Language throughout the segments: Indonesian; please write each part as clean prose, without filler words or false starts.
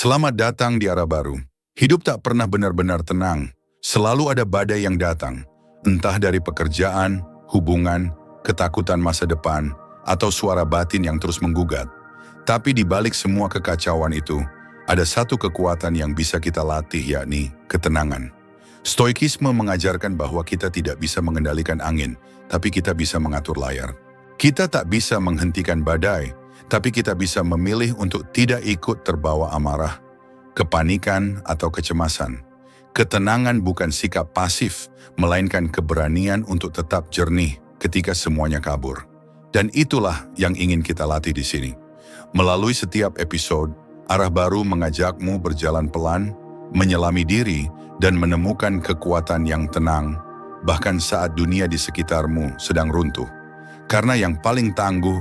Selamat datang di arah baru. Hidup tak pernah benar-benar tenang. Selalu ada badai yang datang. Entah dari pekerjaan, hubungan, ketakutan masa depan, atau suara batin yang terus menggugat. Tapi di balik semua kekacauan itu, ada satu kekuatan yang bisa kita latih, yakni ketenangan. Stoikisme mengajarkan bahwa kita tidak bisa mengendalikan angin, tapi kita bisa mengatur layar. Kita tak bisa menghentikan badai, tapi kita bisa memilih untuk tidak ikut terbawa amarah, kepanikan, atau kecemasan. Ketenangan bukan sikap pasif, melainkan keberanian untuk tetap jernih ketika semuanya kabur. Dan itulah yang ingin kita latih di sini. Melalui setiap episode, Arah Baru mengajakmu berjalan pelan, menyelami diri, dan menemukan kekuatan yang tenang, bahkan saat dunia di sekitarmu sedang runtuh. Karena yang paling tangguh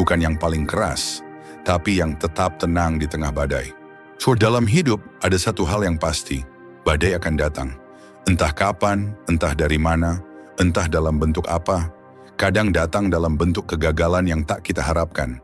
bukan yang paling keras, tapi yang tetap tenang di tengah badai. Dalam hidup ada satu hal yang pasti, badai akan datang. Entah kapan, entah dari mana, entah dalam bentuk apa. Kadang datang dalam bentuk kegagalan yang tak kita harapkan.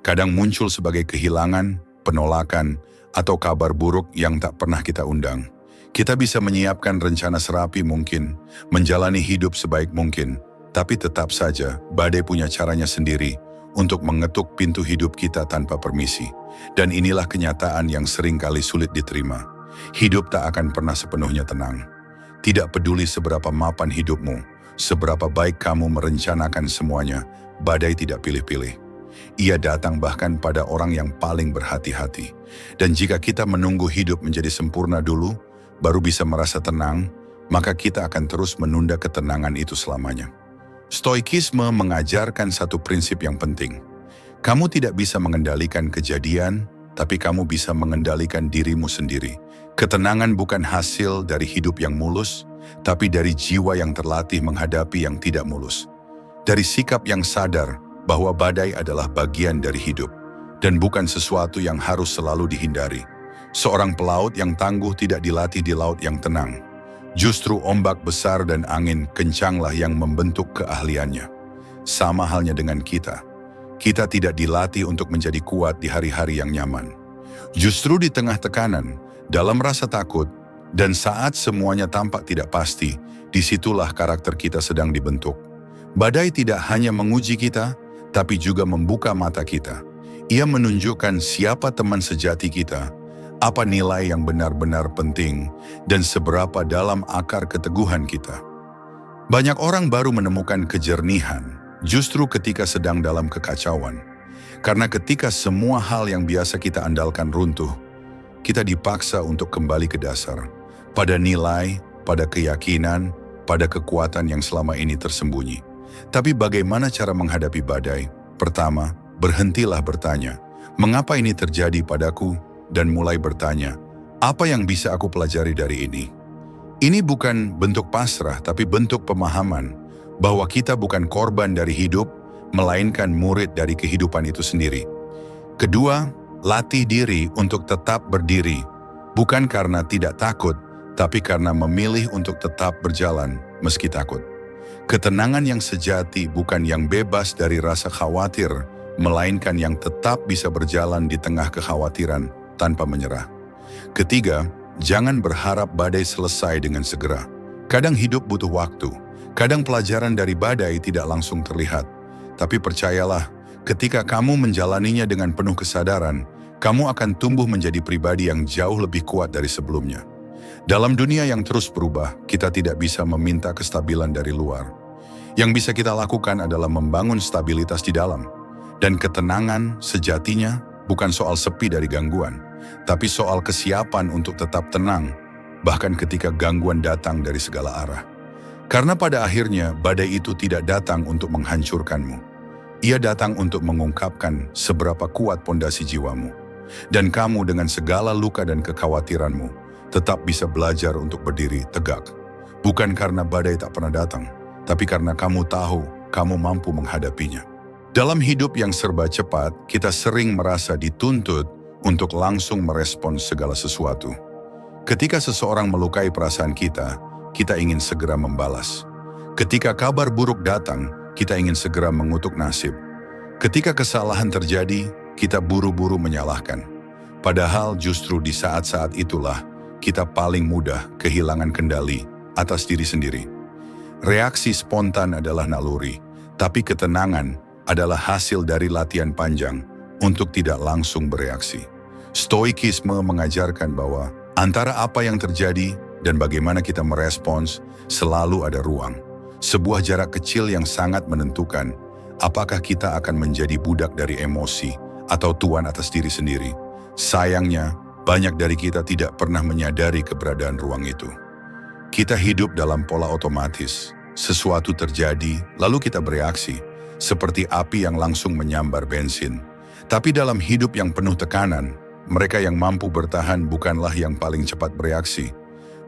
Kadang muncul sebagai kehilangan, penolakan, atau kabar buruk yang tak pernah kita undang. Kita bisa menyiapkan rencana serapi mungkin, menjalani hidup sebaik mungkin, tapi tetap saja badai punya caranya sendiri untuk mengetuk pintu hidup kita tanpa permisi. Dan inilah kenyataan yang sering kali sulit diterima. Hidup tak akan pernah sepenuhnya tenang. Tidak peduli seberapa mapan hidupmu, seberapa baik kamu merencanakan semuanya, badai tidak pilih-pilih. Ia datang bahkan pada orang yang paling berhati-hati. Dan jika kita menunggu hidup menjadi sempurna dulu, baru bisa merasa tenang, maka kita akan terus menunda ketenangan itu selamanya. Stoikisme mengajarkan satu prinsip yang penting. Kamu tidak bisa mengendalikan kejadian, tapi kamu bisa mengendalikan dirimu sendiri. Ketenangan bukan hasil dari hidup yang mulus, tapi dari jiwa yang terlatih menghadapi yang tidak mulus. Dari sikap yang sadar bahwa badai adalah bagian dari hidup, dan bukan sesuatu yang harus selalu dihindari. Seorang pelaut yang tangguh tidak dilatih di laut yang tenang. Justru ombak besar dan angin kencanglah yang membentuk keahliannya. Sama halnya dengan kita. Kita tidak dilatih untuk menjadi kuat di hari-hari yang nyaman. Justru di tengah tekanan, dalam rasa takut, dan saat semuanya tampak tidak pasti, disitulah karakter kita sedang dibentuk. Badai tidak hanya menguji kita, tapi juga membuka mata kita. Ia menunjukkan siapa teman sejati kita, apa nilai yang benar-benar penting, dan seberapa dalam akar keteguhan kita. Banyak orang baru menemukan kejernihan justru ketika sedang dalam kekacauan. Karena ketika semua hal yang biasa kita andalkan runtuh, kita dipaksa untuk kembali ke dasar, pada nilai, pada keyakinan, pada kekuatan yang selama ini tersembunyi. Tapi bagaimana cara menghadapi badai? Pertama, berhentilah bertanya, mengapa ini terjadi padaku? Dan mulai bertanya, apa yang bisa aku pelajari dari ini? Ini bukan bentuk pasrah, tapi bentuk pemahaman bahwa kita bukan korban dari hidup, melainkan murid dari kehidupan itu sendiri. Kedua, latih diri untuk tetap berdiri, bukan karena tidak takut, tapi karena memilih untuk tetap berjalan meski takut. Ketenangan yang sejati bukan yang bebas dari rasa khawatir, melainkan yang tetap bisa berjalan di tengah kekhawatiran tanpa menyerah. Ketiga, jangan berharap badai selesai dengan segera. Kadang hidup butuh waktu. Kadang pelajaran dari badai tidak langsung terlihat. Tapi percayalah, ketika kamu menjalaninya dengan penuh kesadaran, kamu akan tumbuh menjadi pribadi yang jauh lebih kuat dari sebelumnya. Dalam dunia yang terus berubah, kita tidak bisa meminta kestabilan dari luar. Yang bisa kita lakukan adalah membangun stabilitas di dalam. Dan ketenangan sejatinya bukan soal sepi dari gangguan, tapi soal kesiapan untuk tetap tenang, bahkan ketika gangguan datang dari segala arah. Karena pada akhirnya badai itu tidak datang untuk menghancurkanmu. Ia datang untuk mengungkapkan seberapa kuat pondasi jiwamu. Dan kamu dengan segala luka dan kekhawatiranmu, tetap bisa belajar untuk berdiri tegak. Bukan karena badai tak pernah datang, tapi karena kamu tahu kamu mampu menghadapinya. Dalam hidup yang serba cepat, kita sering merasa dituntut untuk langsung merespons segala sesuatu. Ketika seseorang melukai perasaan kita, kita ingin segera membalas. Ketika kabar buruk datang, kita ingin segera mengutuk nasib. Ketika kesalahan terjadi, kita buru-buru menyalahkan. Padahal justru di saat-saat itulah kita paling mudah kehilangan kendali atas diri sendiri. Reaksi spontan adalah naluri, tapi ketenangan adalah hasil dari latihan panjang untuk tidak langsung bereaksi. Stoikisme mengajarkan bahwa antara apa yang terjadi dan bagaimana kita merespons selalu ada ruang. Sebuah jarak kecil yang sangat menentukan apakah kita akan menjadi budak dari emosi atau tuan atas diri sendiri. Sayangnya, banyak dari kita tidak pernah menyadari keberadaan ruang itu. Kita hidup dalam pola otomatis. Sesuatu terjadi, lalu kita bereaksi, seperti api yang langsung menyambar bensin. Tapi dalam hidup yang penuh tekanan, mereka yang mampu bertahan bukanlah yang paling cepat bereaksi,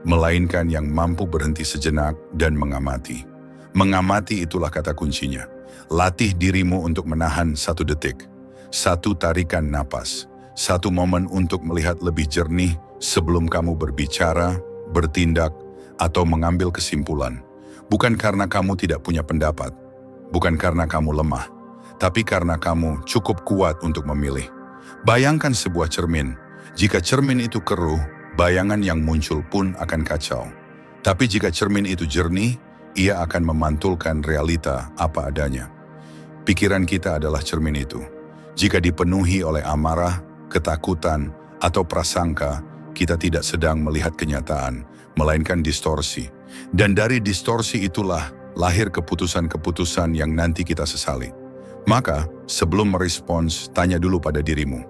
melainkan yang mampu berhenti sejenak dan mengamati. Mengamati itulah kata kuncinya. Latih dirimu untuk menahan 1 detik, 1 tarikan napas, 1 momen untuk melihat lebih jernih sebelum kamu berbicara, bertindak, atau mengambil kesimpulan. Bukan karena kamu tidak punya pendapat, bukan karena kamu lemah, tapi karena kamu cukup kuat untuk memilih. Bayangkan sebuah cermin. Jika cermin itu keruh, bayangan yang muncul pun akan kacau. Tapi jika cermin itu jernih, ia akan memantulkan realita apa adanya. Pikiran kita adalah cermin itu. Jika dipenuhi oleh amarah, ketakutan, atau prasangka, kita tidak sedang melihat kenyataan, melainkan distorsi. Dan dari distorsi itulah lahir keputusan-keputusan yang nanti kita sesali. Maka, sebelum merespons, tanya dulu pada dirimu.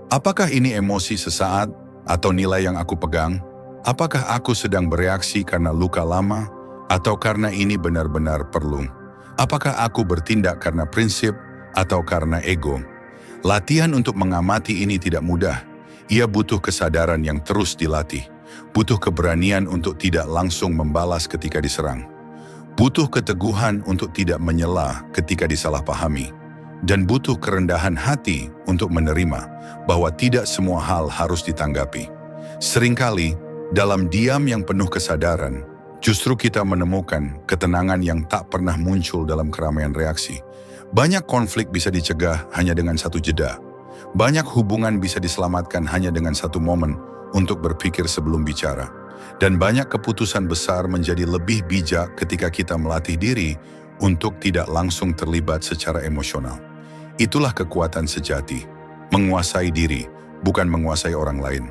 Apakah ini emosi sesaat atau nilai yang aku pegang? Apakah aku sedang bereaksi karena luka lama atau karena ini benar-benar perlu? Apakah aku bertindak karena prinsip atau karena ego? Latihan untuk mengamati ini tidak mudah. Ia butuh kesadaran yang terus dilatih. Butuh keberanian untuk tidak langsung membalas ketika diserang. Butuh keteguhan untuk tidak menyela ketika disalahpahami. Dan butuh kerendahan hati untuk menerima bahwa tidak semua hal harus ditanggapi. Seringkali, dalam diam yang penuh kesadaran, justru kita menemukan ketenangan yang tak pernah muncul dalam keramaian reaksi. Banyak konflik bisa dicegah hanya dengan 1 jeda. Banyak hubungan bisa diselamatkan hanya dengan 1 momen untuk berpikir sebelum bicara. Dan banyak keputusan besar menjadi lebih bijak ketika kita melatih diri untuk tidak langsung terlibat secara emosional. Itulah kekuatan sejati, menguasai diri, bukan menguasai orang lain.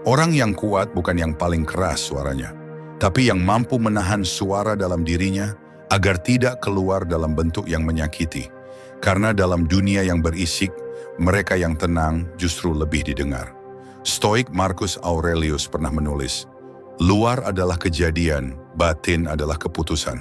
Orang yang kuat bukan yang paling keras suaranya, tapi yang mampu menahan suara dalam dirinya agar tidak keluar dalam bentuk yang menyakiti. Karena dalam dunia yang berisik, mereka yang tenang justru lebih didengar. Stoik Marcus Aurelius pernah menulis, luar adalah kejadian, batin adalah keputusan.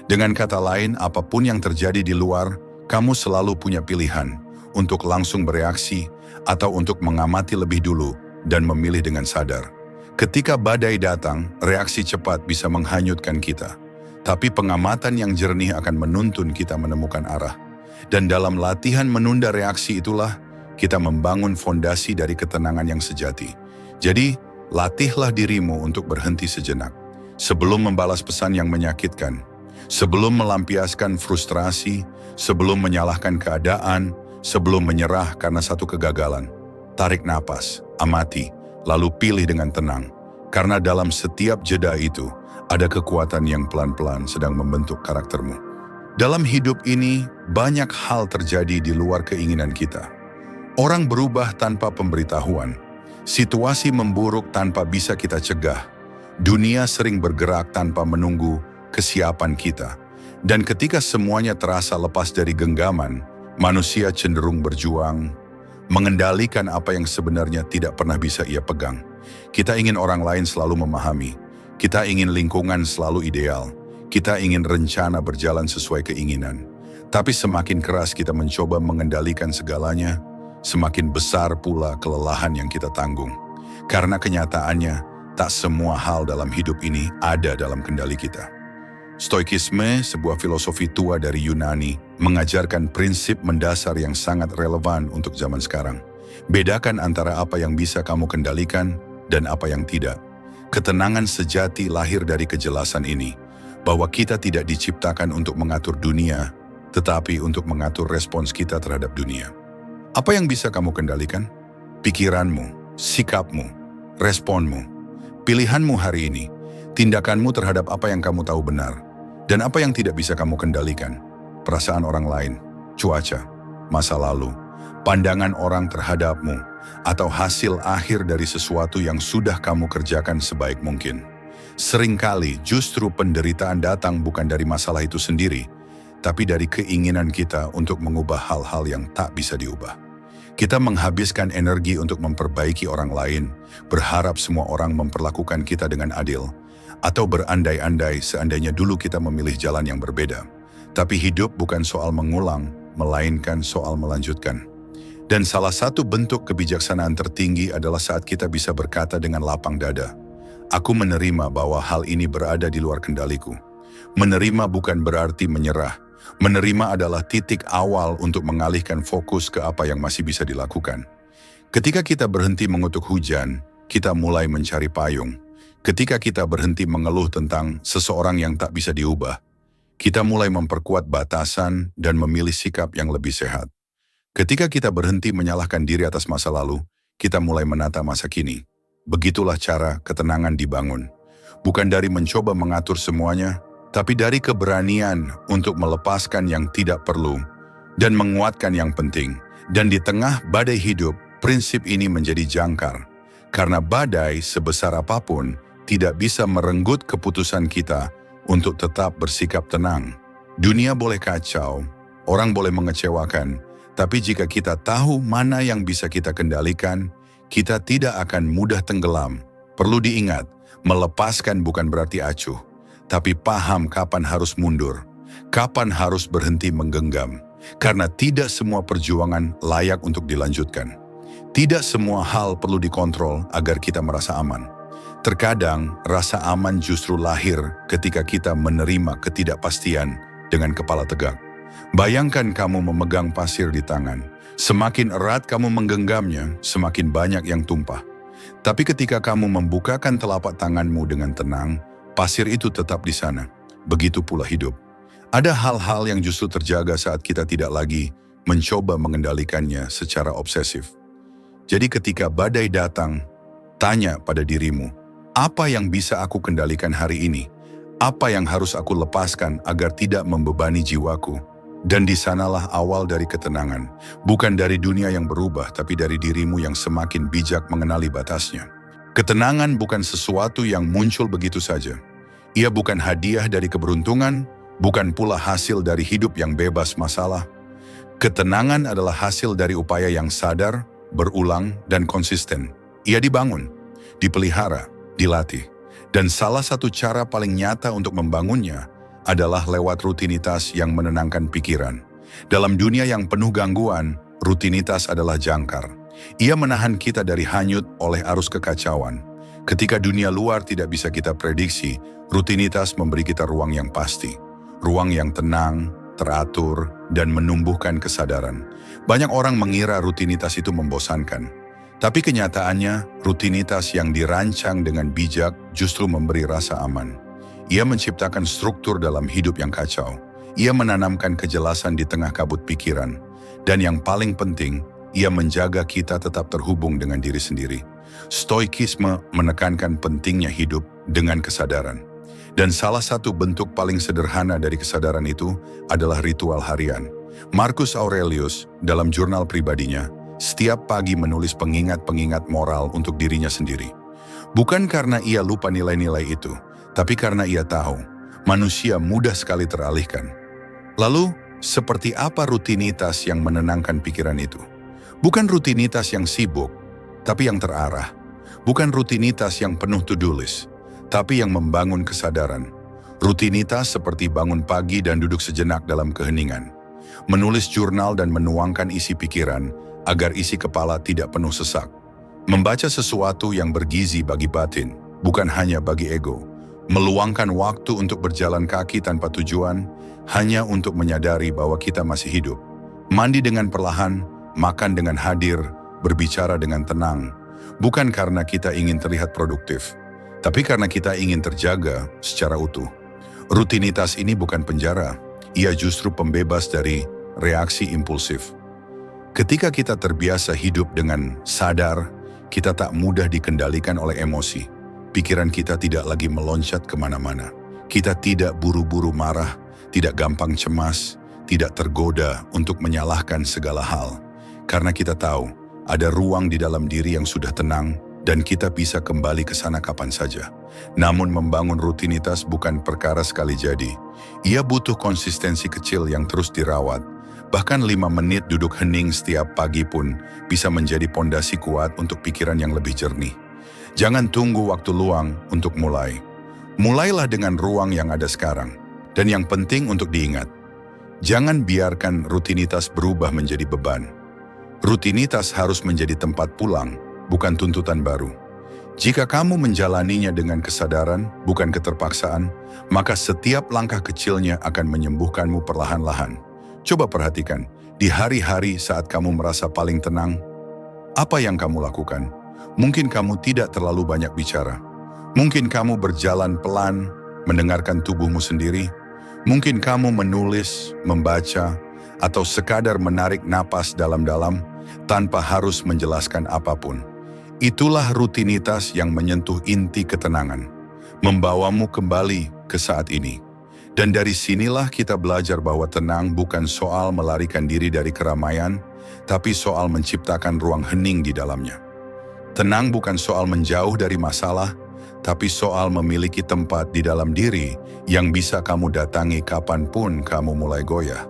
Dengan kata lain, apapun yang terjadi di luar, kamu selalu punya pilihan untuk langsung bereaksi atau untuk mengamati lebih dulu dan memilih dengan sadar. Ketika badai datang, reaksi cepat bisa menghanyutkan kita. Tapi pengamatan yang jernih akan menuntun kita menemukan arah. Dan dalam latihan menunda reaksi itulah kita membangun fondasi dari ketenangan yang sejati. Jadi, latihlah dirimu untuk berhenti sejenak. Sebelum membalas pesan yang menyakitkan, sebelum melampiaskan frustrasi, sebelum menyalahkan keadaan, sebelum menyerah karena 1 kegagalan. Tarik napas, amati, lalu pilih dengan tenang. Karena dalam setiap jeda itu, ada kekuatan yang pelan-pelan sedang membentuk karaktermu. Dalam hidup ini, banyak hal terjadi di luar keinginan kita. Orang berubah tanpa pemberitahuan. Situasi memburuk tanpa bisa kita cegah. Dunia sering bergerak tanpa menunggu kesiapan kita. Dan ketika semuanya terasa lepas dari genggaman, manusia cenderung berjuang, mengendalikan apa yang sebenarnya tidak pernah bisa ia pegang. Kita ingin orang lain selalu memahami. Kita ingin lingkungan selalu ideal. Kita ingin rencana berjalan sesuai keinginan. Tapi semakin keras kita mencoba mengendalikan segalanya, semakin besar pula kelelahan yang kita tanggung. Karena kenyataannya, tak semua hal dalam hidup ini ada dalam kendali kita. Stoikisme, sebuah filosofi tua dari Yunani, mengajarkan prinsip mendasar yang sangat relevan untuk zaman sekarang. Bedakan antara apa yang bisa kamu kendalikan dan apa yang tidak. Ketenangan sejati lahir dari kejelasan ini, bahwa kita tidak diciptakan untuk mengatur dunia, tetapi untuk mengatur respons kita terhadap dunia. Apa yang bisa kamu kendalikan? Pikiranmu, sikapmu, responmu, pilihanmu hari ini, tindakanmu terhadap apa yang kamu tahu benar, dan apa yang tidak bisa kamu kendalikan, perasaan orang lain, cuaca, masa lalu, pandangan orang terhadapmu, atau hasil akhir dari sesuatu yang sudah kamu kerjakan sebaik mungkin. Seringkali justru penderitaan datang bukan dari masalah itu sendiri, tapi dari keinginan kita untuk mengubah hal-hal yang tak bisa diubah. Kita menghabiskan energi untuk memperbaiki orang lain, berharap semua orang memperlakukan kita dengan adil, atau berandai-andai seandainya dulu kita memilih jalan yang berbeda. Tapi hidup bukan soal mengulang, melainkan soal melanjutkan. Dan salah satu bentuk kebijaksanaan tertinggi adalah saat kita bisa berkata dengan lapang dada, "Aku menerima bahwa hal ini berada di luar kendaliku." Menerima bukan berarti menyerah. Menerima adalah titik awal untuk mengalihkan fokus ke apa yang masih bisa dilakukan. Ketika kita berhenti mengutuk hujan, kita mulai mencari payung. Ketika kita berhenti mengeluh tentang seseorang yang tak bisa diubah, kita mulai memperkuat batasan dan memilih sikap yang lebih sehat. Ketika kita berhenti menyalahkan diri atas masa lalu, kita mulai menata masa kini. Begitulah cara ketenangan dibangun. Bukan dari mencoba mengatur semuanya, tapi dari keberanian untuk melepaskan yang tidak perlu dan menguatkan yang penting. Dan di tengah badai hidup, prinsip ini menjadi jangkar. Karena badai sebesar apapun tidak bisa merenggut keputusan kita untuk tetap bersikap tenang. Dunia boleh kacau, orang boleh mengecewakan, tapi jika kita tahu mana yang bisa kita kendalikan, kita tidak akan mudah tenggelam. Perlu diingat, melepaskan bukan berarti acuh, tapi paham kapan harus mundur, kapan harus berhenti menggenggam. Karena tidak semua perjuangan layak untuk dilanjutkan. Tidak semua hal perlu dikontrol agar kita merasa aman. Terkadang, rasa aman justru lahir ketika kita menerima ketidakpastian dengan kepala tegak. Bayangkan kamu memegang pasir di tangan. Semakin erat kamu menggenggamnya, semakin banyak yang tumpah. Tapi ketika kamu membukakan telapak tanganmu dengan tenang, pasir itu tetap di sana. Begitu pula hidup. Ada hal-hal yang justru terjaga saat kita tidak lagi mencoba mengendalikannya secara obsesif. Jadi ketika badai datang, tanya pada dirimu, apa yang bisa aku kendalikan hari ini? Apa yang harus aku lepaskan agar tidak membebani jiwaku? Dan di sanalah awal dari ketenangan. Bukan dari dunia yang berubah, tapi dari dirimu yang semakin bijak mengenali batasnya. Ketenangan bukan sesuatu yang muncul begitu saja. Ia bukan hadiah dari keberuntungan, bukan pula hasil dari hidup yang bebas masalah. Ketenangan adalah hasil dari upaya yang sadar, berulang, dan konsisten. Ia dibangun, dipelihara, dilatih. Dan salah satu cara paling nyata untuk membangunnya adalah lewat rutinitas yang menenangkan pikiran. Dalam dunia yang penuh gangguan, rutinitas adalah jangkar. Ia menahan kita dari hanyut oleh arus kekacauan. Ketika dunia luar tidak bisa kita prediksi, rutinitas memberi kita ruang yang pasti. Ruang yang tenang, teratur, dan menumbuhkan kesadaran. Banyak orang mengira rutinitas itu membosankan. Tapi kenyataannya, rutinitas yang dirancang dengan bijak justru memberi rasa aman. Ia menciptakan struktur dalam hidup yang kacau. Ia menanamkan kejelasan di tengah kabut pikiran. Dan yang paling penting, ia menjaga kita tetap terhubung dengan diri sendiri. Stoikisme menekankan pentingnya hidup dengan kesadaran. Dan salah satu bentuk paling sederhana dari kesadaran itu adalah ritual harian. Marcus Aurelius dalam jurnal pribadinya, setiap pagi menulis pengingat-pengingat moral untuk dirinya sendiri. Bukan karena ia lupa nilai-nilai itu, tapi karena ia tahu, manusia mudah sekali teralihkan. Lalu, seperti apa rutinitas yang menenangkan pikiran itu? Bukan rutinitas yang sibuk, tapi yang terarah. Bukan rutinitas yang penuh to-do list, tapi yang membangun kesadaran. Rutinitas seperti bangun pagi dan duduk sejenak dalam keheningan. Menulis jurnal dan menuangkan isi pikiran, agar isi kepala tidak penuh sesak. Membaca sesuatu yang bergizi bagi batin, bukan hanya bagi ego. Meluangkan waktu untuk berjalan kaki tanpa tujuan, hanya untuk menyadari bahwa kita masih hidup. Mandi dengan perlahan, makan dengan hadir, berbicara dengan tenang. Bukan karena kita ingin terlihat produktif, tapi karena kita ingin terjaga secara utuh. Rutinitas ini bukan penjara, ia justru pembebas dari reaksi impulsif. Ketika kita terbiasa hidup dengan sadar, Kita tak mudah dikendalikan oleh emosi. Pikiran kita tidak lagi meloncat kemana-mana. Kita tidak buru-buru marah, tidak gampang cemas, tidak tergoda untuk menyalahkan segala hal. Karena kita tahu, ada ruang di dalam diri yang sudah tenang, dan kita bisa kembali ke sana kapan saja. Namun membangun rutinitas bukan perkara sekali jadi. Ia butuh konsistensi kecil yang terus dirawat. Bahkan 5 menit duduk hening setiap pagi pun bisa menjadi pondasi kuat untuk pikiran yang lebih jernih. Jangan tunggu waktu luang untuk mulai. Mulailah dengan ruang yang ada sekarang. Dan yang penting untuk diingat, jangan biarkan rutinitas berubah menjadi beban. Rutinitas harus menjadi tempat pulang, bukan tuntutan baru. Jika kamu menjalaninya dengan kesadaran, bukan keterpaksaan, maka setiap langkah kecilnya akan menyembuhkanmu perlahan-lahan. Coba perhatikan, di hari-hari saat kamu merasa paling tenang, apa yang kamu lakukan? Mungkin kamu tidak terlalu banyak bicara. Mungkin kamu berjalan pelan, mendengarkan tubuhmu sendiri. Mungkin kamu menulis, membaca, atau sekadar menarik napas dalam-dalam tanpa harus menjelaskan apapun. Itulah rutinitas yang menyentuh inti ketenangan, membawamu kembali ke saat ini. Dan dari sinilah kita belajar bahwa tenang bukan soal melarikan diri dari keramaian, tapi soal menciptakan ruang hening di dalamnya. Tenang bukan soal menjauh dari masalah, tapi soal memiliki tempat di dalam diri yang bisa kamu datangi kapanpun kamu mulai goyah.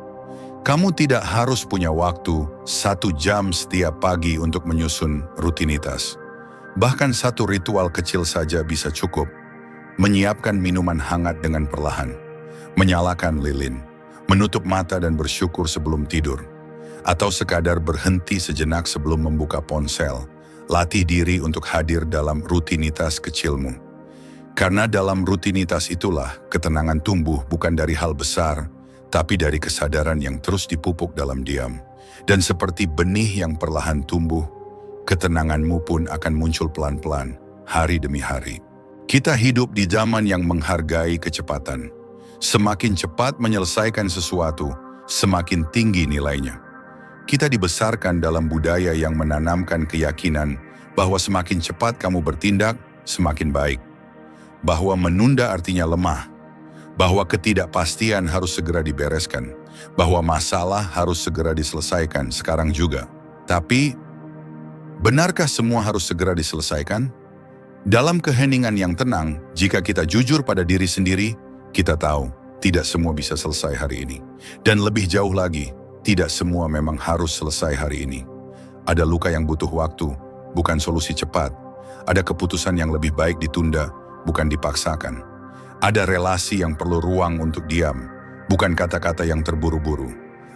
Kamu tidak harus punya waktu 1 jam setiap pagi untuk menyusun rutinitas. Bahkan 1 ritual kecil saja bisa cukup. Menyiapkan minuman hangat dengan perlahan, menyalakan lilin, menutup mata dan bersyukur sebelum tidur, atau sekadar berhenti sejenak sebelum membuka ponsel. Latih diri untuk hadir dalam rutinitas kecilmu. Karena dalam rutinitas itulah ketenangan tumbuh bukan dari hal besar, tapi dari kesadaran yang terus dipupuk dalam diam. Dan seperti benih yang perlahan tumbuh, ketenanganmu pun akan muncul pelan-pelan, hari demi hari. Kita hidup di zaman yang menghargai kecepatan. Semakin cepat menyelesaikan sesuatu, semakin tinggi nilainya. Kita dibesarkan dalam budaya yang menanamkan keyakinan bahwa semakin cepat kamu bertindak, semakin baik. Bahwa menunda artinya lemah. Bahwa ketidakpastian harus segera dibereskan. Bahwa masalah harus segera diselesaikan sekarang juga. Tapi, benarkah semua harus segera diselesaikan? Dalam keheningan yang tenang, jika kita jujur pada diri sendiri, kita tahu tidak semua bisa selesai hari ini. Dan lebih jauh lagi, tidak semua memang harus selesai hari ini. Ada luka yang butuh waktu, bukan solusi cepat. Ada keputusan yang lebih baik ditunda, bukan dipaksakan. Ada relasi yang perlu ruang untuk diam, bukan kata-kata yang terburu-buru.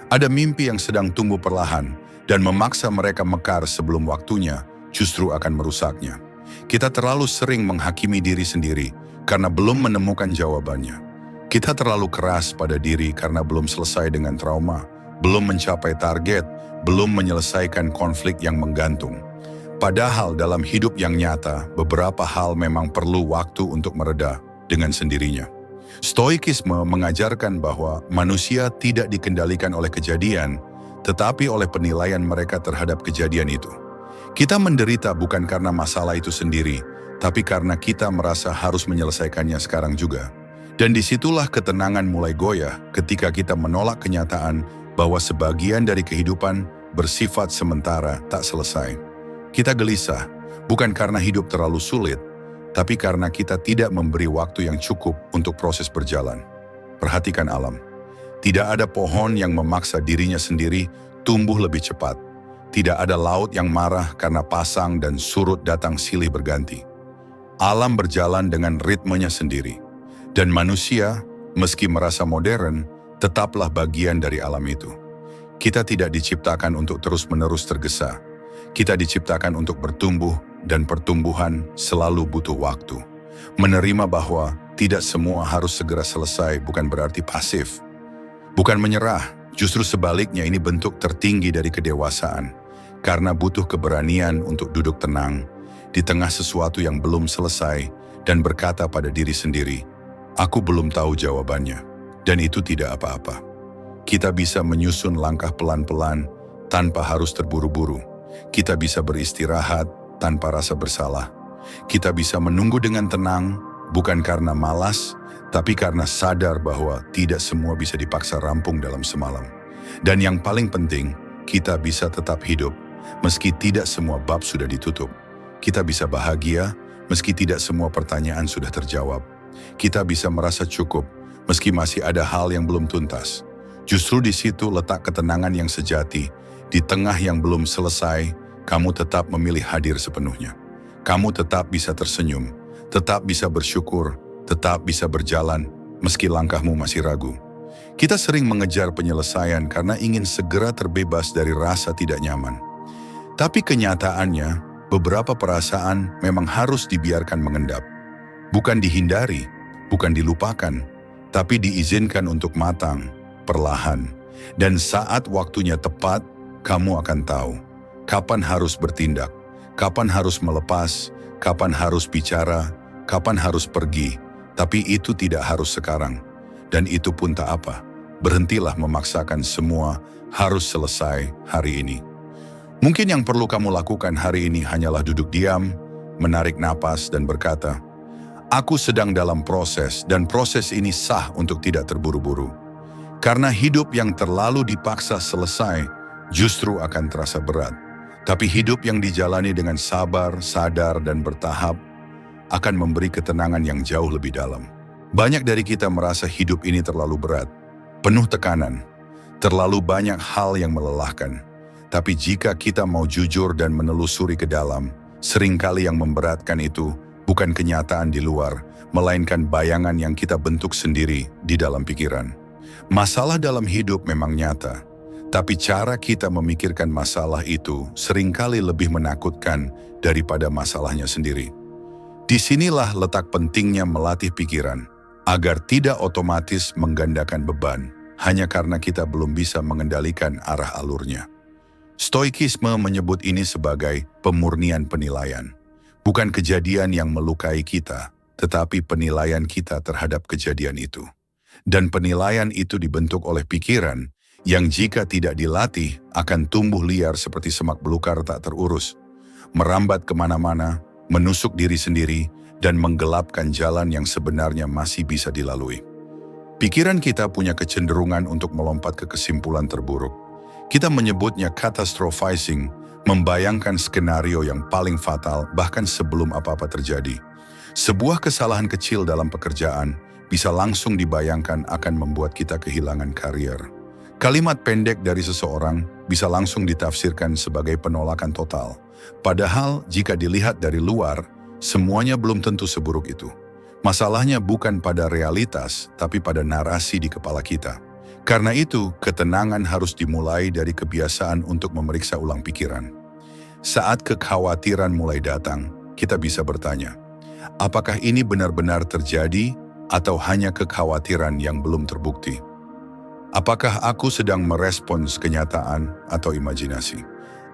Ada mimpi yang sedang tumbuh perlahan, dan memaksa mereka mekar sebelum waktunya justru akan merusaknya. Kita terlalu sering menghakimi diri sendiri karena belum menemukan jawabannya. Kita terlalu keras pada diri karena belum selesai dengan trauma, belum mencapai target, belum menyelesaikan konflik yang menggantung. Padahal dalam hidup yang nyata, beberapa hal memang perlu waktu untuk mereda dengan sendirinya. Stoikisme mengajarkan bahwa manusia tidak dikendalikan oleh kejadian, tetapi oleh penilaian mereka terhadap kejadian itu. Kita menderita bukan karena masalah itu sendiri, tapi karena kita merasa harus menyelesaikannya sekarang juga. Dan disitulah ketenangan mulai goyah ketika kita menolak kenyataan bahwa sebagian dari kehidupan bersifat sementara, tak selesai. Kita gelisah, bukan karena hidup terlalu sulit, tapi karena kita tidak memberi waktu yang cukup untuk proses berjalan. Perhatikan alam. Tidak ada pohon yang memaksa dirinya sendiri tumbuh lebih cepat. Tidak ada laut yang marah karena pasang dan surut datang silih berganti. Alam berjalan dengan ritmenya sendiri. Dan manusia, meski merasa modern, tetaplah bagian dari alam itu. Kita tidak diciptakan untuk terus-menerus tergesa. Kita diciptakan untuk bertumbuh, dan pertumbuhan selalu butuh waktu. Menerima bahwa tidak semua harus segera selesai bukan berarti pasif. Bukan menyerah, justru sebaliknya ini bentuk tertinggi dari kedewasaan. Karena butuh keberanian untuk duduk tenang di tengah sesuatu yang belum selesai dan berkata pada diri sendiri, "Aku belum tahu jawabannya." Dan itu tidak apa-apa. Kita bisa menyusun langkah pelan-pelan tanpa harus terburu-buru. Kita bisa beristirahat, tanpa rasa bersalah. Kita bisa menunggu dengan tenang, bukan karena malas, tapi karena sadar bahwa tidak semua bisa dipaksa rampung dalam semalam. Dan yang paling penting, kita bisa tetap hidup, meski tidak semua bab sudah ditutup. Kita bisa bahagia, meski tidak semua pertanyaan sudah terjawab. Kita bisa merasa cukup, meski masih ada hal yang belum tuntas. Justru di situ letak ketenangan yang sejati. Di tengah yang belum selesai, kamu tetap memilih hadir sepenuhnya. Kamu tetap bisa tersenyum, tetap bisa bersyukur, tetap bisa berjalan, meski langkahmu masih ragu. Kita sering mengejar penyelesaian karena ingin segera terbebas dari rasa tidak nyaman. Tapi kenyataannya, beberapa perasaan memang harus dibiarkan mengendap. Bukan dihindari, bukan dilupakan, tapi diizinkan untuk matang, perlahan. Dan saat waktunya tepat, kamu akan tahu kapan harus bertindak, kapan harus melepas, kapan harus bicara, kapan harus pergi. Tapi itu tidak harus sekarang. Dan itu pun tak apa. Berhentilah memaksakan semua harus selesai hari ini. Mungkin yang perlu kamu lakukan hari ini hanyalah duduk diam, menarik napas dan berkata, "Aku sedang dalam proses dan proses ini sah untuk tidak terburu-buru." Karena hidup yang terlalu dipaksa selesai justru akan terasa berat. Tapi hidup yang dijalani dengan sabar, sadar, dan bertahap akan memberi ketenangan yang jauh lebih dalam. Banyak dari kita merasa hidup ini terlalu berat, penuh tekanan, terlalu banyak hal yang melelahkan. Tapi jika kita mau jujur dan menelusuri ke dalam, seringkali yang memberatkan itu bukan kenyataan di luar, melainkan bayangan yang kita bentuk sendiri di dalam pikiran. Masalah dalam hidup memang nyata, tapi cara kita memikirkan masalah itu seringkali lebih menakutkan daripada masalahnya sendiri. Disinilah letak pentingnya melatih pikiran, agar tidak otomatis menggandakan beban, hanya karena kita belum bisa mengendalikan arah alurnya. Stoikisme menyebut ini sebagai pemurnian penilaian. Bukan kejadian yang melukai kita, tetapi penilaian kita terhadap kejadian itu. Dan penilaian itu dibentuk oleh pikiran yang jika tidak dilatih akan tumbuh liar seperti semak belukar tak terurus, merambat kemana-mana, menusuk diri sendiri, dan menggelapkan jalan yang sebenarnya masih bisa dilalui. Pikiran kita punya kecenderungan untuk melompat ke kesimpulan terburuk. Kita menyebutnya catastrophizing, membayangkan skenario yang paling fatal bahkan sebelum apa-apa terjadi. Sebuah kesalahan kecil dalam pekerjaan bisa langsung dibayangkan akan membuat kita kehilangan karier. Kalimat pendek dari seseorang bisa langsung ditafsirkan sebagai penolakan total. Padahal jika dilihat dari luar, semuanya belum tentu seburuk itu. Masalahnya bukan pada realitas, tapi pada narasi di kepala kita. Karena itu, ketenangan harus dimulai dari kebiasaan untuk memeriksa ulang pikiran. Saat kekhawatiran mulai datang, kita bisa bertanya, apakah ini benar-benar terjadi atau hanya kekhawatiran yang belum terbukti? Apakah aku sedang merespons kenyataan atau imajinasi?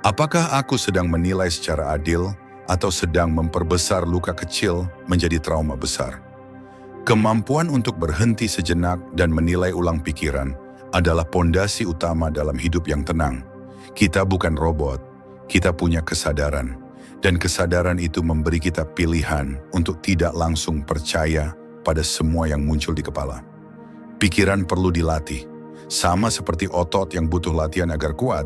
Apakah aku sedang menilai secara adil atau sedang memperbesar luka kecil menjadi trauma besar? Kemampuan untuk berhenti sejenak dan menilai ulang pikiran adalah pondasi utama dalam hidup yang tenang. Kita bukan robot, kita punya kesadaran. Dan kesadaran itu memberi kita pilihan untuk tidak langsung percaya pada semua yang muncul di kepala. Pikiran perlu dilatih. Sama seperti otot yang butuh latihan agar kuat,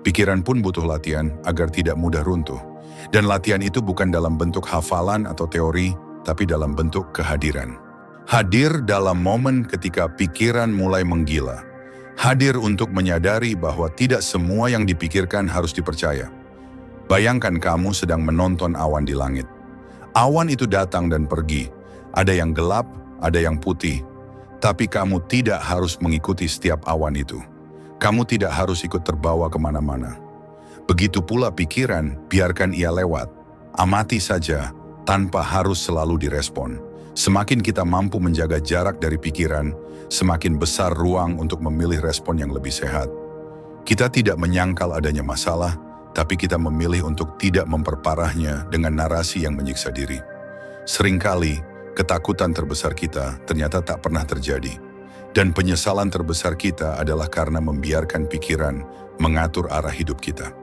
pikiran pun butuh latihan agar tidak mudah runtuh. Dan latihan itu bukan dalam bentuk hafalan atau teori, tapi dalam bentuk kehadiran. Hadir dalam momen ketika pikiran mulai menggila. Hadir untuk menyadari bahwa tidak semua yang dipikirkan harus dipercaya. Bayangkan kamu sedang menonton awan di langit. Awan itu datang dan pergi. Ada yang gelap, ada yang putih. Tapi kamu tidak harus mengikuti setiap awan itu. Kamu tidak harus ikut terbawa kemana-mana. Begitu pula pikiran, biarkan ia lewat. Amati saja, tanpa harus selalu direspon. Semakin kita mampu menjaga jarak dari pikiran, semakin besar ruang untuk memilih respon yang lebih sehat. Kita tidak menyangkal adanya masalah, tapi kita memilih untuk tidak memperparahnya dengan narasi yang menyiksa diri. Seringkali, ketakutan terbesar kita ternyata tak pernah terjadi. Dan penyesalan terbesar kita adalah karena membiarkan pikiran mengatur arah hidup kita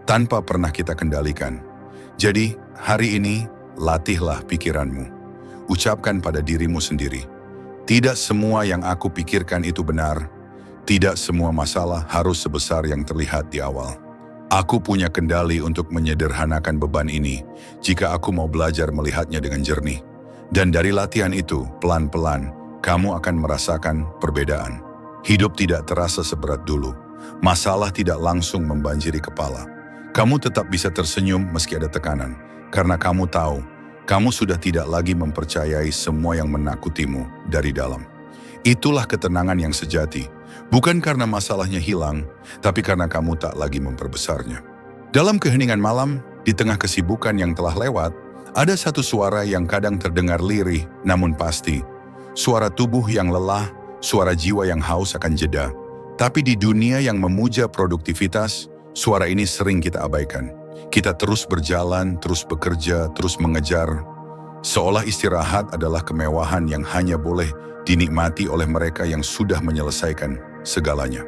tanpa pernah kita kendalikan. Jadi, hari ini, latihlah pikiranmu. Ucapkan pada dirimu sendiri, tidak semua yang aku pikirkan itu benar. Tidak semua masalah harus sebesar yang terlihat di awal. Aku punya kendali untuk menyederhanakan beban ini jika aku mau belajar melihatnya dengan jernih. Dan dari latihan itu, pelan-pelan, kamu akan merasakan perbedaan. Hidup tidak terasa seberat dulu. Masalah tidak langsung membanjiri kepala. Kamu tetap bisa tersenyum meski ada tekanan, karena kamu tahu, kamu sudah tidak lagi mempercayai semua yang menakutimu dari dalam. Itulah ketenangan yang sejati, bukan karena masalahnya hilang, tapi karena kamu tak lagi memperbesarnya. Dalam keheningan malam, di tengah kesibukan yang telah lewat, ada satu suara yang kadang terdengar lirih, namun pasti. Suara tubuh yang lelah, suara jiwa yang haus akan jeda. Tapi di dunia yang memuja produktivitas, suara ini sering kita abaikan. Kita terus berjalan, terus bekerja, terus mengejar. Seolah istirahat adalah kemewahan yang hanya boleh dinikmati oleh mereka yang sudah menyelesaikan segalanya.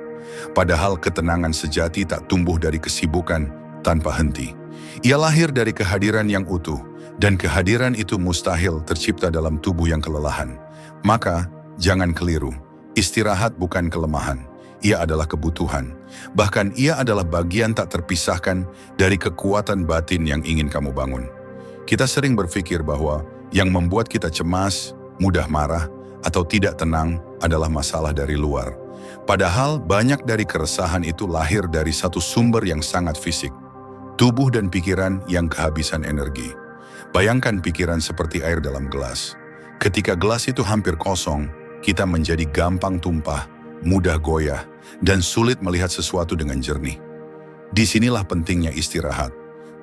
Padahal ketenangan sejati tak tumbuh dari kesibukan tanpa henti. Ia lahir dari kehadiran yang utuh, dan kehadiran itu mustahil tercipta dalam tubuh yang kelelahan. Maka, jangan keliru. Istirahat bukan kelemahan. Ia adalah kebutuhan. Bahkan ia adalah bagian tak terpisahkan dari kekuatan batin yang ingin kamu bangun. Kita sering berpikir bahwa yang membuat kita cemas, mudah marah, atau tidak tenang adalah masalah dari luar. Padahal banyak dari keresahan itu lahir dari satu sumber yang sangat fisik. Tubuh dan pikiran yang kehabisan energi. Bayangkan pikiran seperti air dalam gelas. Ketika gelas itu hampir kosong, kita menjadi gampang tumpah, mudah goyah, dan sulit melihat sesuatu dengan jernih. Disinilah pentingnya istirahat,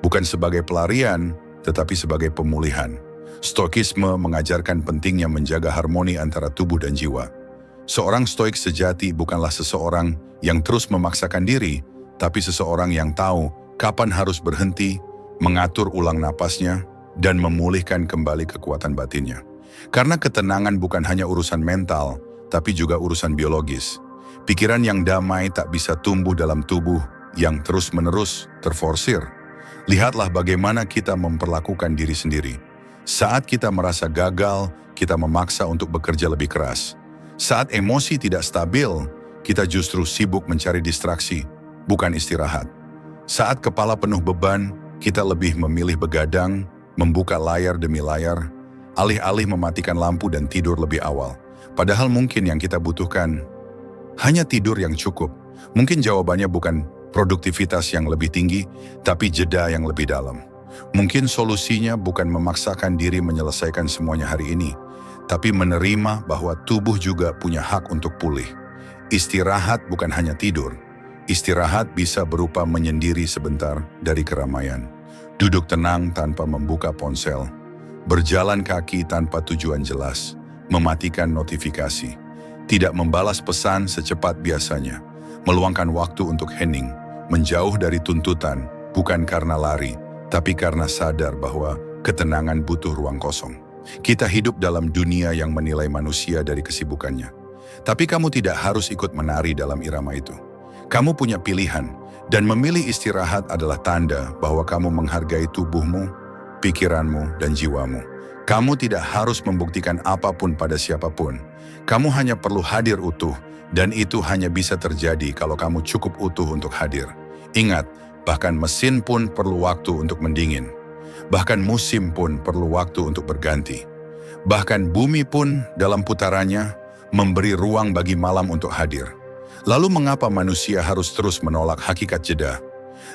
bukan sebagai pelarian, tetapi sebagai pemulihan. Stoikisme mengajarkan pentingnya menjaga harmoni antara tubuh dan jiwa. Seorang stoik sejati bukanlah seseorang yang terus memaksakan diri, tapi seseorang yang tahu kapan harus berhenti, mengatur ulang napasnya, dan memulihkan kembali kekuatan batinnya. Karena ketenangan bukan hanya urusan mental, tapi juga urusan biologis. Pikiran yang damai tak bisa tumbuh dalam tubuh yang terus-menerus terforsir. Lihatlah bagaimana kita memperlakukan diri sendiri. Saat kita merasa gagal, kita memaksa untuk bekerja lebih keras. Saat emosi tidak stabil, kita justru sibuk mencari distraksi, bukan istirahat. Saat kepala penuh beban, kita lebih memilih begadang, membuka layar demi layar, alih-alih mematikan lampu dan tidur lebih awal. Padahal mungkin yang kita butuhkan hanya tidur yang cukup. Mungkin jawabannya bukan produktivitas yang lebih tinggi, tapi jeda yang lebih dalam. Mungkin solusinya bukan memaksakan diri menyelesaikan semuanya hari ini, tapi menerima bahwa tubuh juga punya hak untuk pulih. Istirahat bukan hanya tidur. Istirahat bisa berupa menyendiri sebentar dari keramaian. Duduk tenang tanpa membuka ponsel. Berjalan kaki tanpa tujuan jelas. Mematikan notifikasi. Tidak membalas pesan secepat biasanya. Meluangkan waktu untuk hening. Menjauh dari tuntutan, bukan karena lari, tapi karena sadar bahwa ketenangan butuh ruang kosong. Kita hidup dalam dunia yang menilai manusia dari kesibukannya. Tapi kamu tidak harus ikut menari dalam irama itu. Kamu punya pilihan, dan memilih istirahat adalah tanda bahwa kamu menghargai tubuhmu, pikiranmu, dan jiwamu. Kamu tidak harus membuktikan apapun pada siapapun. Kamu hanya perlu hadir utuh, dan itu hanya bisa terjadi kalau kamu cukup utuh untuk hadir. Ingat, bahkan mesin pun perlu waktu untuk mendingin. Bahkan musim pun perlu waktu untuk berganti. Bahkan bumi pun dalam putarannya memberi ruang bagi malam untuk hadir. Lalu mengapa manusia harus terus menolak hakikat jeda?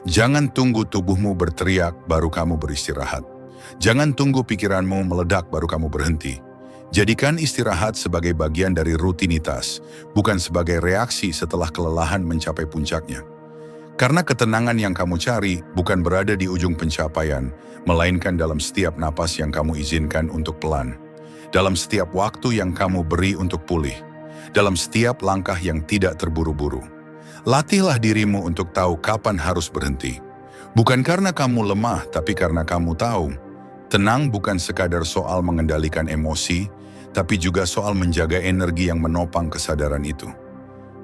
Jangan tunggu tubuhmu berteriak baru kamu beristirahat. Jangan tunggu pikiranmu meledak baru kamu berhenti. Jadikan istirahat sebagai bagian dari rutinitas, bukan sebagai reaksi setelah kelelahan mencapai puncaknya. Karena ketenangan yang kamu cari bukan berada di ujung pencapaian, melainkan dalam setiap napas yang kamu izinkan untuk pelan. Dalam setiap waktu yang kamu beri untuk pulih. Dalam setiap langkah yang tidak terburu-buru. Latihlah dirimu untuk tahu kapan harus berhenti. Bukan karena kamu lemah, tapi karena kamu tahu. Tenang bukan sekadar soal mengendalikan emosi, tapi juga soal menjaga energi yang menopang kesadaran itu.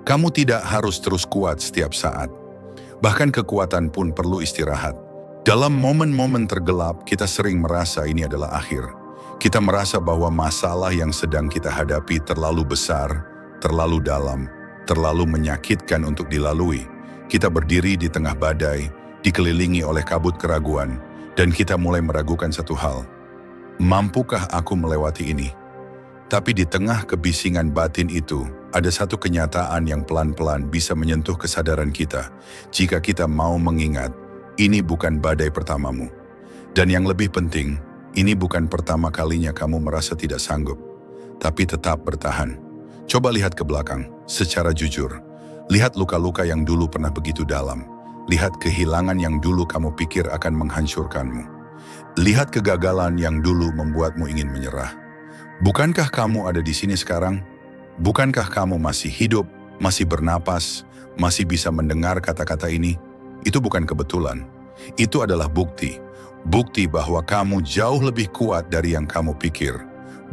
Kamu tidak harus terus kuat setiap saat. Bahkan kekuatan pun perlu istirahat. Dalam momen-momen tergelap, kita sering merasa ini adalah akhir. Kita merasa bahwa masalah yang sedang kita hadapi terlalu besar, terlalu dalam, terlalu menyakitkan untuk dilalui. Kita berdiri di tengah badai, dikelilingi oleh kabut keraguan, dan kita mulai meragukan satu hal. Mampukah aku melewati ini? Tapi di tengah kebisingan batin itu, ada satu kenyataan yang pelan-pelan bisa menyentuh kesadaran kita. Jika kita mau mengingat, ini bukan badai pertamamu. Dan yang lebih penting, ini bukan pertama kalinya kamu merasa tidak sanggup. Tapi tetap bertahan. Coba lihat ke belakang, secara jujur. Lihat luka-luka yang dulu pernah begitu dalam. Lihat kehilangan yang dulu kamu pikir akan menghancurkanmu. Lihat kegagalan yang dulu membuatmu ingin menyerah. Bukankah kamu ada di sini sekarang? Bukankah kamu masih hidup, masih bernapas, masih bisa mendengar kata-kata ini? Itu bukan kebetulan. Itu adalah bukti. Bukti bahwa kamu jauh lebih kuat dari yang kamu pikir.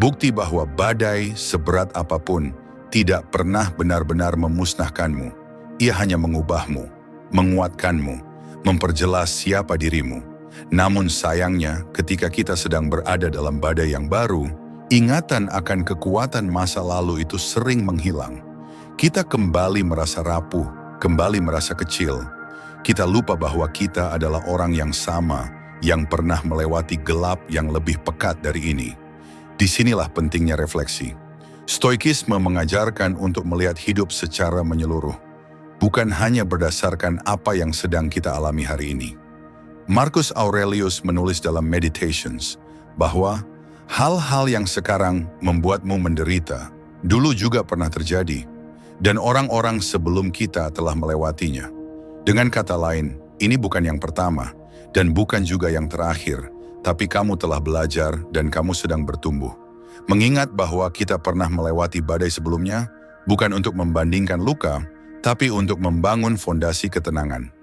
Bukti bahwa badai seberat apapun tidak pernah benar-benar memusnahkanmu. Ia hanya mengubahmu, menguatkanmu, memperjelas siapa dirimu. Namun sayangnya, ketika kita sedang berada dalam badai yang baru, ingatan akan kekuatan masa lalu itu sering menghilang. Kita kembali merasa rapuh, kembali merasa kecil. Kita lupa bahwa kita adalah orang yang sama, yang pernah melewati gelap yang lebih pekat dari ini. Disinilah pentingnya refleksi. Stoikisme mengajarkan untuk melihat hidup secara menyeluruh, bukan hanya berdasarkan apa yang sedang kita alami hari ini. Marcus Aurelius menulis dalam Meditations bahwa hal-hal yang sekarang membuatmu menderita, dulu juga pernah terjadi, dan orang-orang sebelum kita telah melewatinya. Dengan kata lain, ini bukan yang pertama, dan bukan juga yang terakhir, tapi kamu telah belajar dan kamu sedang bertumbuh. Mengingat bahwa kita pernah melewati badai sebelumnya, bukan untuk membandingkan luka, tapi untuk membangun fondasi ketenangan.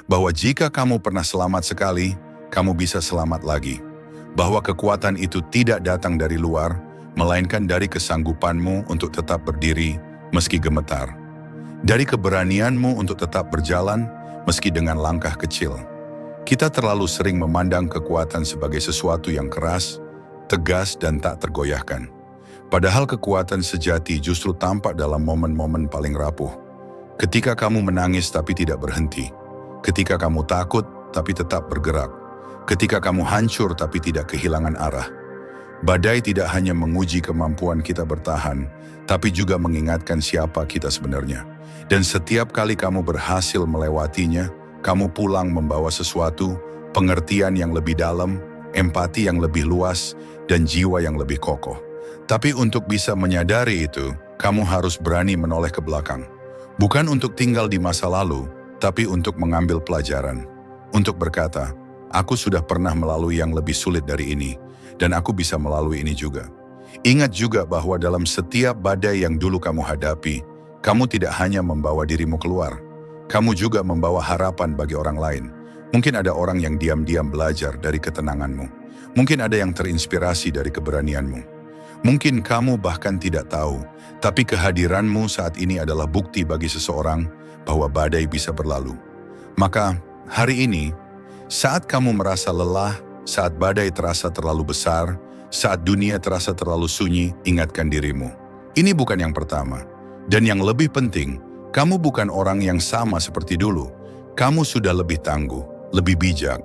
Bahwa jika kamu pernah selamat sekali, kamu bisa selamat lagi. Bahwa kekuatan itu tidak datang dari luar, melainkan dari kesanggupanmu untuk tetap berdiri meski gemetar. Dari keberanianmu untuk tetap berjalan meski dengan langkah kecil. Kita terlalu sering memandang kekuatan sebagai sesuatu yang keras, tegas dan tak tergoyahkan. Padahal kekuatan sejati justru tampak dalam momen-momen paling rapuh. Ketika kamu menangis tapi tidak berhenti. Ketika kamu takut tapi tetap bergerak. Ketika kamu hancur tapi tidak kehilangan arah. Badai tidak hanya menguji kemampuan kita bertahan, tapi juga mengingatkan siapa kita sebenarnya. Dan setiap kali kamu berhasil melewatinya, kamu pulang membawa sesuatu, pengertian yang lebih dalam, empati yang lebih luas, dan jiwa yang lebih kokoh. Tapi untuk bisa menyadari itu, kamu harus berani menoleh ke belakang. Bukan untuk tinggal di masa lalu, tapi untuk mengambil pelajaran. Untuk berkata, aku sudah pernah melalui yang lebih sulit dari ini, dan aku bisa melalui ini juga. Ingat juga bahwa dalam setiap badai yang dulu kamu hadapi, kamu tidak hanya membawa dirimu keluar, kamu juga membawa harapan bagi orang lain. Mungkin ada orang yang diam-diam belajar dari ketenanganmu. Mungkin ada yang terinspirasi dari keberanianmu. Mungkin kamu bahkan tidak tahu, tapi kehadiranmu saat ini adalah bukti bagi seseorang bahwa badai bisa berlalu. Maka, hari ini, saat kamu merasa lelah, saat badai terasa terlalu besar, saat dunia terasa terlalu sunyi, ingatkan dirimu. Ini bukan yang pertama. Dan yang lebih penting, kamu bukan orang yang sama seperti dulu. Kamu sudah lebih tangguh, lebih bijak,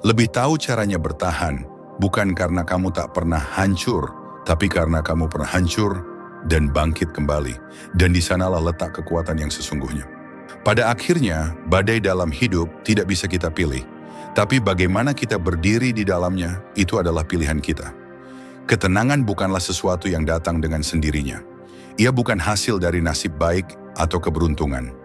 lebih tahu caranya bertahan, bukan karena kamu tak pernah hancur, tapi karena kamu pernah hancur dan bangkit kembali. Dan di sanalah letak kekuatan yang sesungguhnya. Pada akhirnya, badai dalam hidup tidak bisa kita pilih. Tapi bagaimana kita berdiri di dalamnya, itu adalah pilihan kita. Ketenangan bukanlah sesuatu yang datang dengan sendirinya. Ia bukan hasil dari nasib baik atau keberuntungan.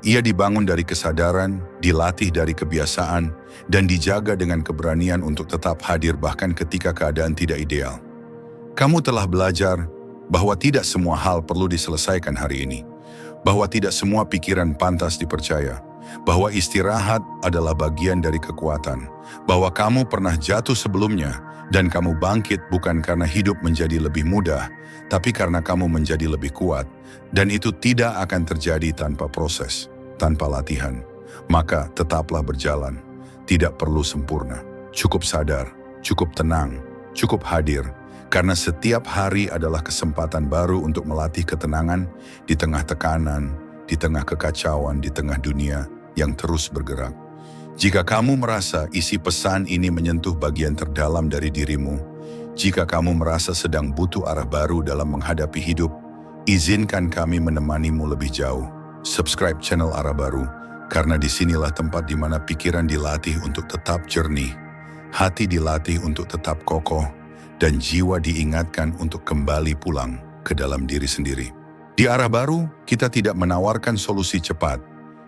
Ia dibangun dari kesadaran, dilatih dari kebiasaan, dan dijaga dengan keberanian untuk tetap hadir bahkan ketika keadaan tidak ideal. Kamu telah belajar bahwa tidak semua hal perlu diselesaikan hari ini. Bahwa tidak semua pikiran pantas dipercaya. Bahwa istirahat adalah bagian dari kekuatan. Bahwa kamu pernah jatuh sebelumnya, dan kamu bangkit bukan karena hidup menjadi lebih mudah, tapi karena kamu menjadi lebih kuat. Dan itu tidak akan terjadi tanpa proses, tanpa latihan. Maka tetaplah berjalan. tidak perlu sempurna. Cukup sadar, cukup tenang, cukup hadir, karena setiap hari adalah kesempatan baru untuk melatih ketenangan di tengah tekanan, di tengah kekacauan, di tengah dunia yang terus bergerak. Jika kamu merasa isi pesan ini menyentuh bagian terdalam dari dirimu, jika kamu merasa sedang butuh arah baru dalam menghadapi hidup, izinkan kami menemanimu lebih jauh. Subscribe channel Arah Baru, karena disinilah tempat di mana pikiran dilatih untuk tetap jernih, hati dilatih untuk tetap kokoh, dan jiwa diingatkan untuk kembali pulang ke dalam diri sendiri. Di Arah Baru, kita tidak menawarkan solusi cepat,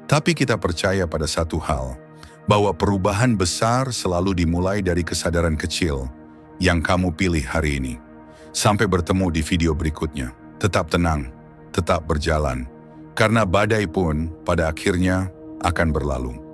tapi kita percaya pada satu hal, bahwa perubahan besar selalu dimulai dari kesadaran kecil yang kamu pilih hari ini. Sampai bertemu di video berikutnya. Tetap tenang, tetap berjalan, karena badai pun pada akhirnya akan berlalu.